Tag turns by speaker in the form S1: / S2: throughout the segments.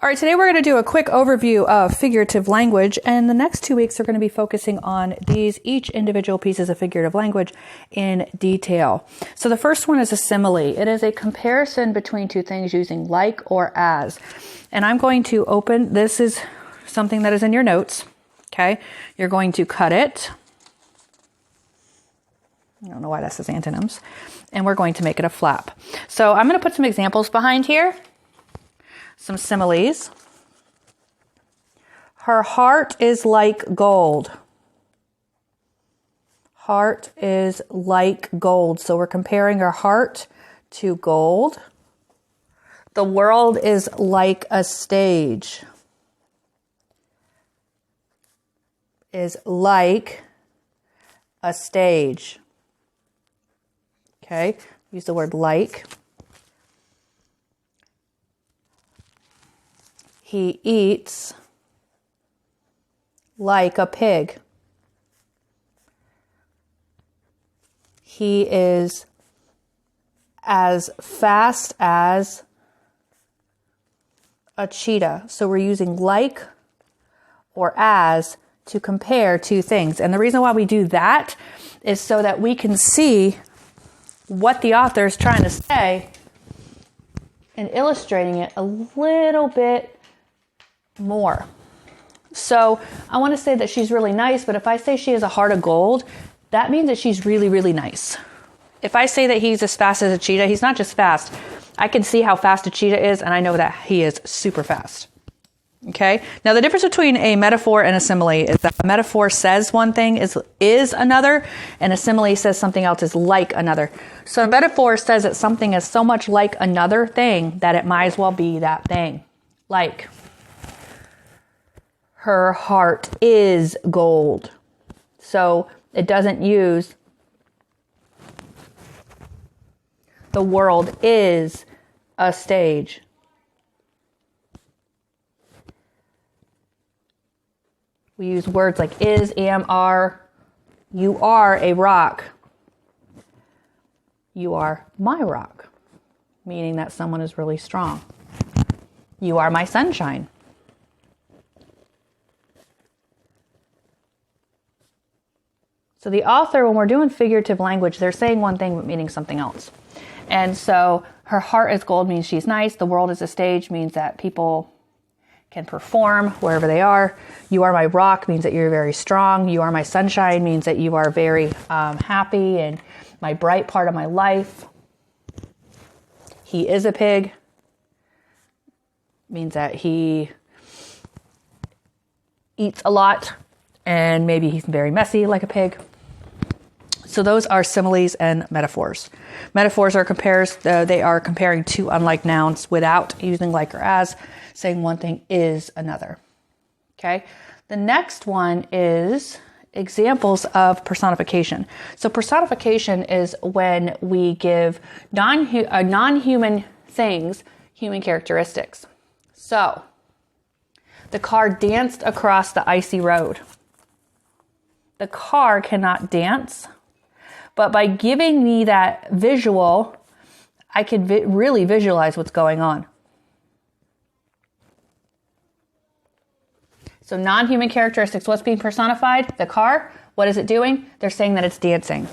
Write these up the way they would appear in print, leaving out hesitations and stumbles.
S1: All right, today we're going to do a quick overview of figurative language, and the next 2 weeks are going to be focusing on each individual pieces of figurative language in detail. So the first one is a simile. It is a comparison between two things using like or as. And I'm going to open, this is something that is in your notes, okay? You're going to cut it. I don't know why that says antonyms. And we're going to make it a flap. So I'm going to put some examples behind here. Some similes. Her heart is like gold. Heart is like gold. So we're comparing her heart to gold. The world is like a stage. Is like a stage. Okay, use the word like. He eats like a pig. He is as fast as a cheetah. So we're using like or as to compare two things. And the reason why we do that is so that we can see what the author is trying to say and illustrating it a little bit more. So I want to say that she's really nice, but if I say she has a heart of gold, that means that she's really, really nice. If I say that he's as fast as a cheetah, he's not just fast. I can see how fast a cheetah is, and I know that he is super fast. Okay? Now, the difference between a metaphor and a simile is that a metaphor says one thing is another, and a simile says something else is like another. So a metaphor says that something is so much like another thing that it might as well be that thing. Like, her heart is gold. So it doesn't use the world is a stage. We use words like is, am, are. You are a rock. You are my rock, meaning that someone is really strong. You are my sunshine. So the author, when we're doing figurative language, they're saying one thing but meaning something else. And so her heart is gold means she's nice. The world is a stage means that people can perform wherever they are. You are my rock means that you're very strong. You are my sunshine means that you are very happy and my bright part of my life. He is a pig means that he eats a lot and maybe he's very messy like a pig. So those are similes and metaphors. Metaphors are they are comparing two unlike nouns without using like or as, saying one thing is another. Okay. The next one is examples of personification. So personification is when we give non-human things human characteristics. So the car danced across the icy road. The car cannot dance, but by giving me that visual, I can really visualize what's going on. So non-human characteristics, what's being personified? The car. What is it doing? They're saying that it's dancing.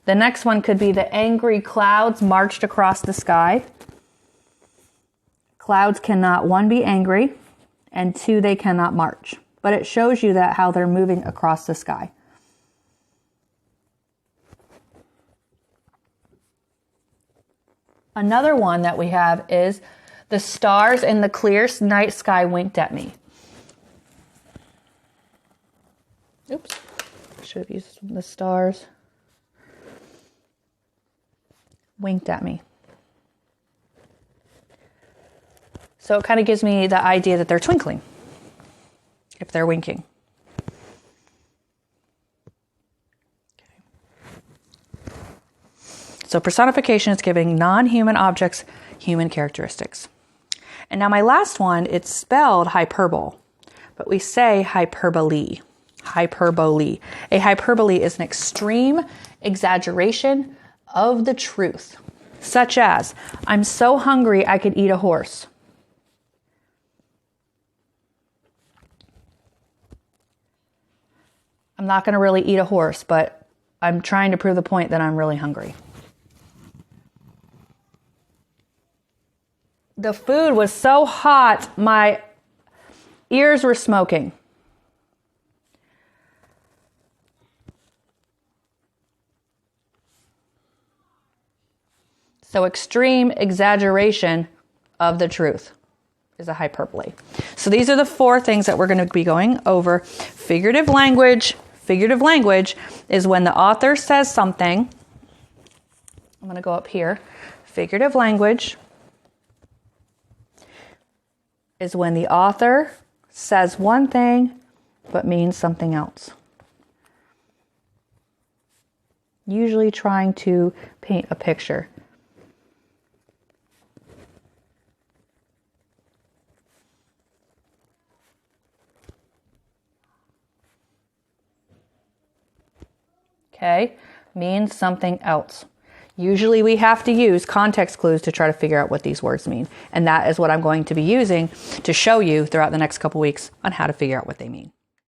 S1: The next one could be the angry clouds marched across the sky. Clouds cannot, one, be angry, and two, they cannot march. But it shows you that how they're moving across the sky. Another one that we have is the stars in the clear night sky winked at me. Oops, I should have used the stars. Winked at me. So it kind of gives me the idea that they're twinkling if they're winking. Okay. So personification is giving non-human objects human characteristics. And now my last one, it's spelled hyperbole, but we say hyperbole. Hyperbole. A hyperbole is an extreme exaggeration of the truth, such as, I'm so hungry I could eat a horse. I'm not going to really eat a horse, but I'm trying to prove the point that I'm really hungry. The food was so hot, my ears were smoking. So extreme exaggeration of the truth is a hyperbole. So these are the 4 things that we're going to be going over. Figurative language. Figurative language is when the author says something. I'm going to go up here. Figurative language is when the author says one thing but means something else. Usually trying to paint a picture. Okay, means something else. Usually we have to use context clues to try to figure out what these words mean. And that is what I'm going to be using to show you throughout the next couple weeks on how to figure out what they mean.